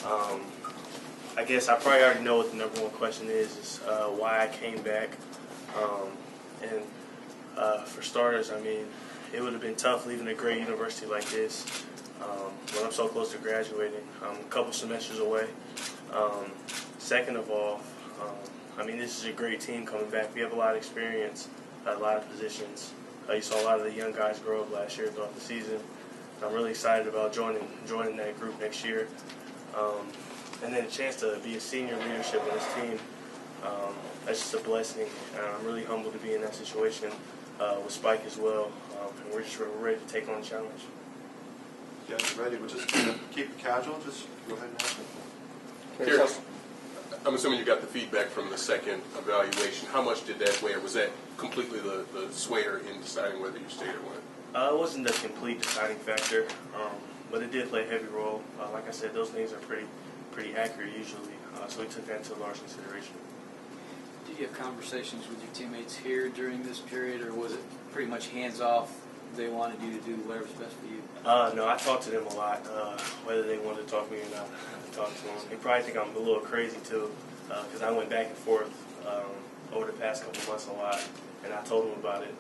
I guess I probably already know what the number one question is why I came back. For starters, I mean, it would have been tough leaving a great university like this when I'm so close to graduating. I'm a couple semesters away. Second of all, I mean, this is a great team coming back. We have a lot of experience at a lot of positions. You saw a lot of the young guys grow up last year throughout the season. I'm really excited about joining that group next year. And then a chance to be a senior leadership on this team, that's just a blessing. I'm really humbled to be in that situation with Spike as well. And we're ready to take on the challenge. Yeah, ready. We'll just keep it casual. Just go ahead and ask it. Caris, I'm assuming you got the feedback from the second evaluation. How much did that weigh, or was that completely the swayer in deciding whether you stayed or went? It wasn't the complete deciding factor, but it did play a heavy role. Like I said, those things are pretty accurate usually, so we took that into large consideration. Did you have conversations with your teammates here during this period, or was it pretty much hands-off? They wanted you to do whatever's best for you? No, I talked to them a lot, whether they wanted to talk to me or not. I talked to them. They probably think I'm a little crazy too, because I went back and forth over the past couple months a lot, and I told them about it.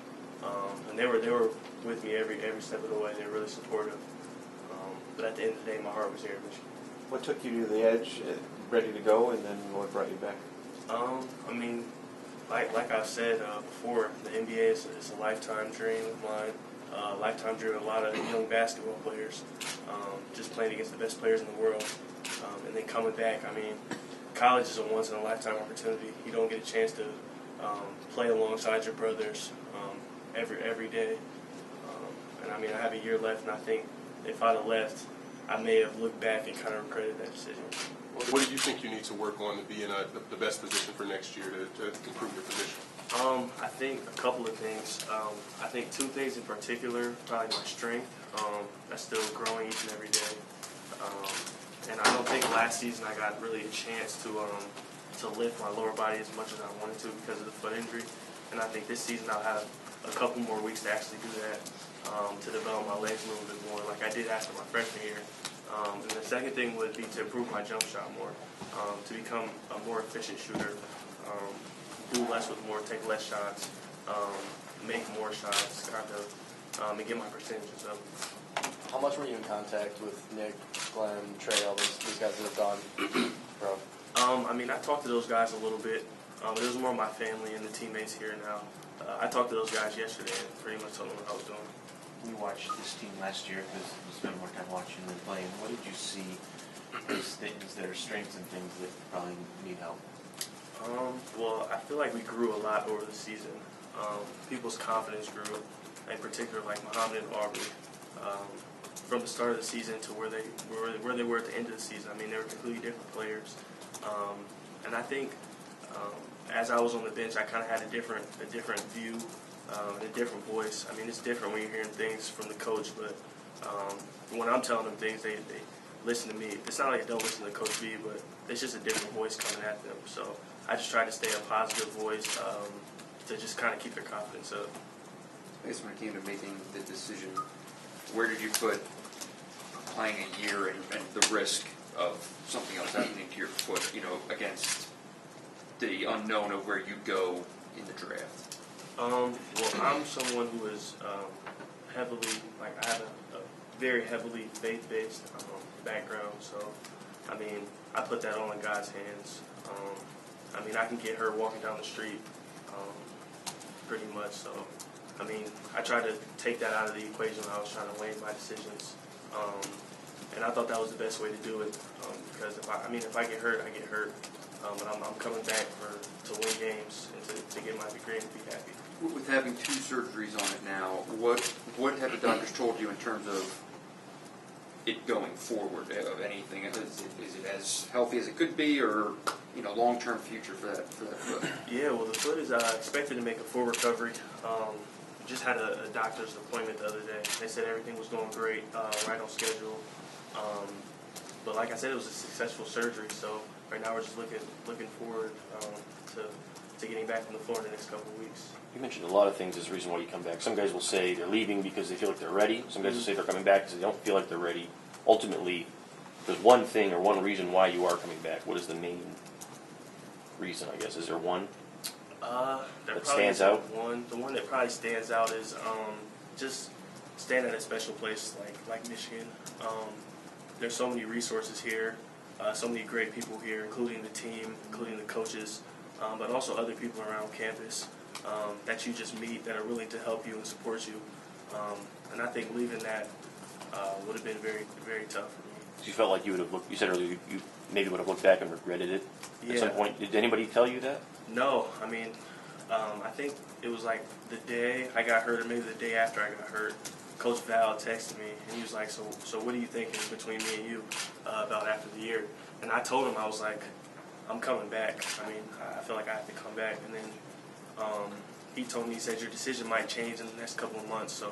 And they were with me every step of the way. They were really supportive. But at the end of the day, my heart was here in Michigan. What took you to the edge, ready to go, and then what brought you back? I mean, like I've said before, the NBA is a lifetime dream of mine. Lifetime dream of a lot of young basketball players. Just playing against the best players in the world, and then coming back. I mean, college is a once-in-a-lifetime opportunity. You don't get a chance to play alongside your brothers every day. And I mean, I have a year left, and I think if I'd have left, I may have looked back and kind of regretted that decision. What do you think you need to work on to be in the best position for next year to improve your position? I think a couple of things. I think two things in particular, probably my strength. That's still growing each and every day. And I don't think last season I got really a chance to lift my lower body as much as I wanted to because of the foot injury. And I think this season I'll have a couple more weeks to actually do that, to develop my legs a little bit more, like I did after my freshman year. And the second thing would be to improve my jump shot more, to become a more efficient shooter, do less with more, take less shots, make more shots, kind of, and get my percentages up. How much were you in contact with Nick, Glenn, Trey, all these guys that have gone pro? I mean, I talked to those guys a little bit. It was more my family and the teammates here now. I talked to those guys yesterday and pretty much told them what I was doing. You watched this team last year because you spent more time watching them playing. What did you see as things that are strengths and things that probably need help? Well, I feel like we grew a lot over the season. People's confidence grew, in particular like Muhammad and Aubrey. From the start of the season to where they were at the end of the season. I mean, they were completely different players. And I think as I was on the bench, I kind of had a different view, and a different voice. I mean, it's different when you're hearing things from the coach, but when I'm telling them things, they listen to me. It's not like I don't listen to Coach B, but it's just a different voice coming at them. So I just try to stay a positive voice to just kind of keep their confidence up. I guess when it came to making the decision, where did you put playing a year and the risk of something else happening to your foot, against the unknown of where you go in the draft? Well, I'm someone who is heavily, I have a very heavily faith-based background, so, I mean, I put that all in God's hands. I mean, I can get hurt walking down the street, pretty much, so, I mean, I tried to take that out of the equation when I was trying to weigh my decisions, and I thought that was the best way to do it, because if I get hurt, I get hurt, but I'm coming back to win games and to get my degree and be happy. With having 2 surgeries on it now, what have the doctors told you in terms of it going forward, of anything? Is it as healthy as it could be, or long-term future for that foot? Yeah, well, the foot is expected to make a full recovery. Just had a doctor's appointment the other day. They said everything was going great, right on schedule. But like I said, it was a successful surgery, so right now we're just looking forward to getting back on the floor in the next couple of weeks. You mentioned a lot of things as the reason why you come back. Some guys will say they're leaving because they feel like they're ready. Some guys will say they're coming back because they don't feel like they're ready. Ultimately, there's one thing or one reason why you are coming back. What is the main reason, I guess? Is there one There that probably stands isn't out? The one that probably stands out is just staying at a special place like Michigan. There's so many resources here, so many great people here, including the team, including the coaches, but also other people around campus that you just meet that are willing to help you and support you. And I think leaving that would have been very, very tough for me. You felt like you would have looked. You said earlier you maybe would have looked back and regretted it at some point. Did anybody tell you that? No, I mean, I think it was like the day I got hurt, or maybe the day after I got hurt. Coach Val texted me, and he was like, "So what are you thinking between me and you about after the year?" And I told him, I was like, "I'm coming back. I mean, I feel like I have to come back." And then he told me, he said, "Your decision might change in the next couple of months, so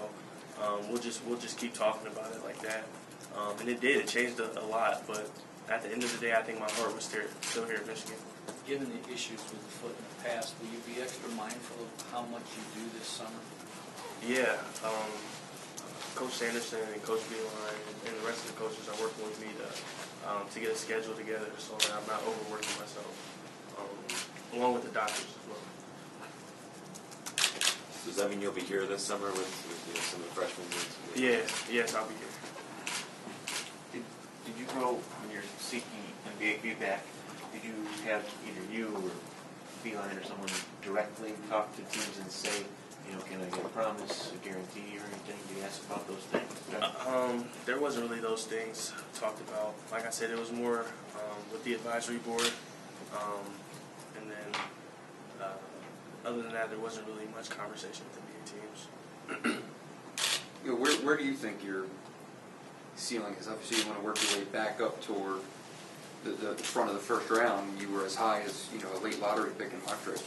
we'll just keep talking about it like that." And it did. It changed a lot, but at the end of the day, I think my heart was still here in Michigan. Given the issues with the foot in the past, will you be extra mindful of how much you do this summer? Yeah. Coach Sanderson and Coach Beeline and the rest of the coaches are working with me to get a schedule together so that I'm not overworking myself, along with the doctors as well. Does that mean you'll be here this summer with some of the freshmen? Yes, I'll be here. Did you go, when you're seeking NBA feedback, did you have either you or Beeline or someone directly talk to teams and say, can I get a promise, a guarantee, or anything? Did you ask about those things? There wasn't really those things talked about. Like I said, it was more with the advisory board, and then other than that, there wasn't really much conversation with NBA teams. Where do you think your ceiling is? Obviously, you want to work your way back up toward the front of the first round. You were as high as a late lottery pick in mock drafts.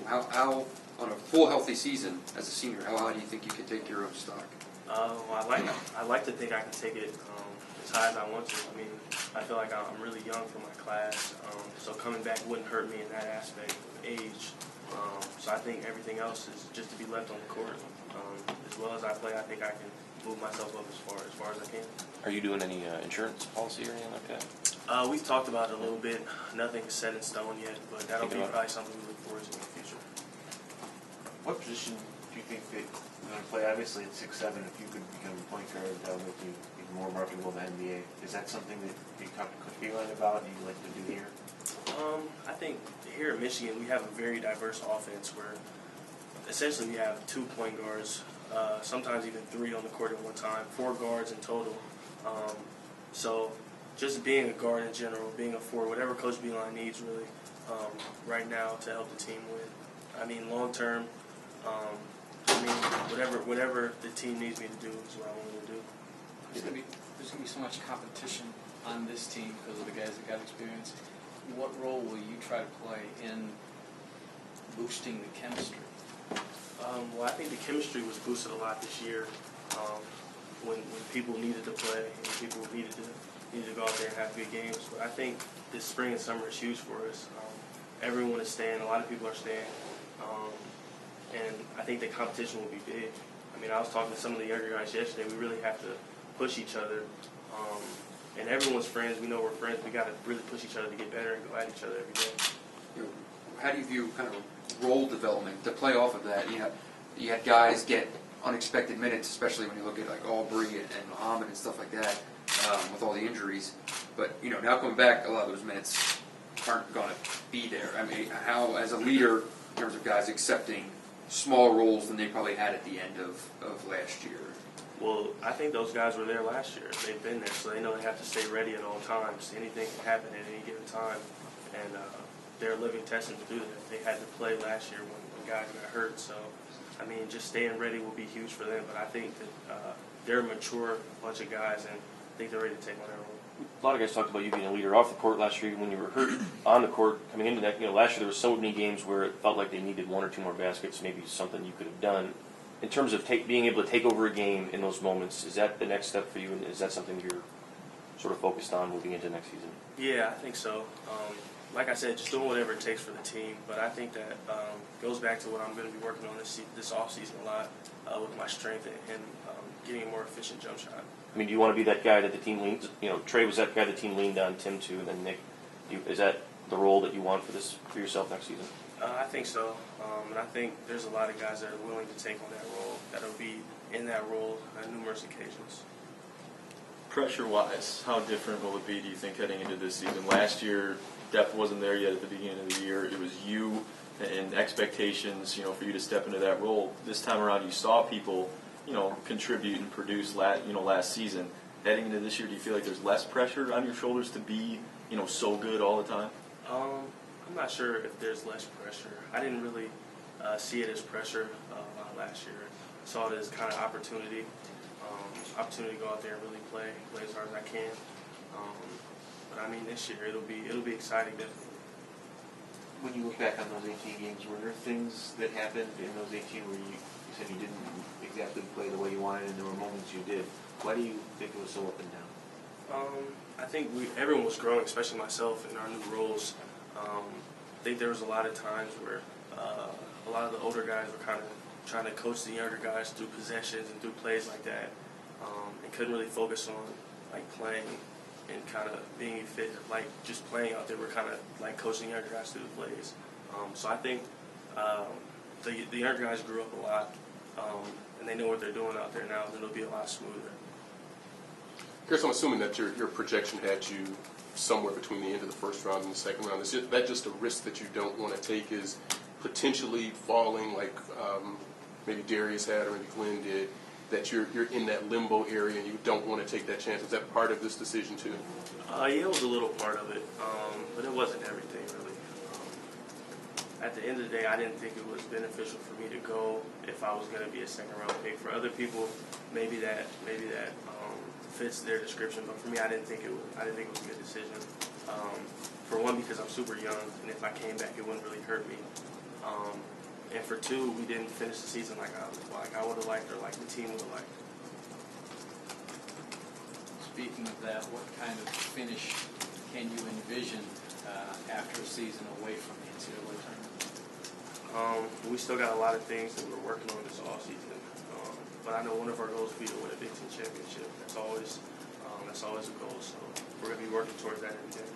How on a full healthy season as a senior, how high do you think you can take your own stock? Well, I like to think I can take it as high as I want to. I mean, I feel like I'm really young for my class, so coming back wouldn't hurt me in that aspect of age. So I think everything else is just to be left on the court. As well as I play, I think I can move myself up as far as I can. Are you doing any insurance policy or anything like that? We've talked about it a little bit. Nothing's set in stone yet, but that'll be probably something we look forward to in the future. What position do you think that you're going to play? Obviously, at 6'7", if you could become a point guard, that would make you even more marketable in the NBA. Is that something that you talk to Coach Beeline about and you'd like to do here? I think here at Michigan, we have a very diverse offense where essentially we have 2 point guards, sometimes even 3 on the court at one time, 4 guards in total. So just being a guard in general, being a forward, whatever Coach Beeline needs really right now to help the team win. I mean, long term, whatever the team needs me to do is what I want to do. There's going to be so much competition on this team because of the guys that got experience. What role will you try to play in boosting the chemistry? Well, I think the chemistry was boosted a lot this year when people needed to play and people needed to go out there and have good games. But I think this spring and summer is huge for us. Everyone is staying. A lot of people are staying. And I think the competition will be big. I mean, I was talking to some of the younger guys yesterday. We really have to push each other. And everyone's friends. We know we're friends. We got to really push each other to get better and go at each other every day. How do you view kind of role development to play off of that? You had guys get unexpected minutes, especially when you look at like Aubrey and Muhammad and stuff like that, with all the injuries. But now coming back, a lot of those minutes aren't going to be there. I mean, how, as a leader, in terms of guys accepting smaller roles than they probably had at the end of last year? Well, I think those guys were there last year. They've been there, so they know they have to stay ready at all times. Anything can happen at any given time, and they're a living testament to do that. They had to play last year when guys got hurt, so I mean, just staying ready will be huge for them. But I think that they're a mature bunch of guys, and I think they're ready to take on their role. A lot of guys talked about you being a leader off the court last year when you were hurt. On the court, coming into that, last year there were so many games where it felt like they needed 1 or 2 more baskets, maybe something you could have done. In terms of being able to take over a game in those moments, is that the next step for you, and is that something you're sort of focused on moving into next season? Yeah, I think so. Like I said, just doing whatever it takes for the team. But I think that goes back to what I'm going to be working on this offseason a lot with my strength and getting a more efficient jump shot. I mean, do you want to be that guy that the team leans? You know, Trey was that guy the team leaned on, Tim too, and then Nick. Is that the role that you want for yourself next season? I think so, and I think there's a lot of guys that are willing to take on that role, that'll be in that role on numerous occasions. Pressure-wise, how different will it be, do you think, heading into this season? Last year, depth wasn't there yet at the beginning of the year. It was you and expectations, for you to step into that role. This time around, you saw people, contribute and produce last season. Heading into this year, do you feel like there's less pressure on your shoulders to be, so good all the time? I'm not sure if there's less pressure. I didn't really see it as pressure last year. I saw it as kind of opportunity. Opportunity to go out there and really play as hard as I can. But I mean, this year it'll be exciting, definitely. When you look back on those 18 games, were there things that happened in those 18 where you said you didn't exactly play the way you wanted, and there were moments you did? Why do you think it was so up and down? I think everyone was growing, especially myself, in our new roles. I think there was a lot of times where a lot of the older guys were kind of trying to coach the younger guys through possessions and through plays like that, and couldn't really focus on like playing and kind of being fit, like just playing out there. We're kind of like coaching younger guys through the plays. So I think the younger guys grew up a lot, and they know what they're doing out there now, and it'll be a lot smoother. Chris, I'm assuming that your projection had you somewhere between the end of the first round and the second round. Is that just a risk that you don't want to take, is potentially falling like maybe Darius had or maybe Glenn did, that you're in that limbo area and you don't want to take that chance? Is that part of this decision too? Yeah, it was a little part of it, but it wasn't everything really. At the end of the day, I didn't think it was beneficial for me to go if I was going to be a second round pick. For other people, maybe that fits their description, but for me, I didn't think it was a good decision. For one, because I'm super young, and if I came back, it wouldn't really hurt me. And for two, we didn't finish the season like I would have liked, or like the team would have liked. Speaking of that, what kind of finish can you envision after a season away from the NCAA tournament? We still got a lot of things that we're working on this offseason. But I know one of our goals will be to win a Big Ten championship. That's always a goal. So we're going to be working towards that every day.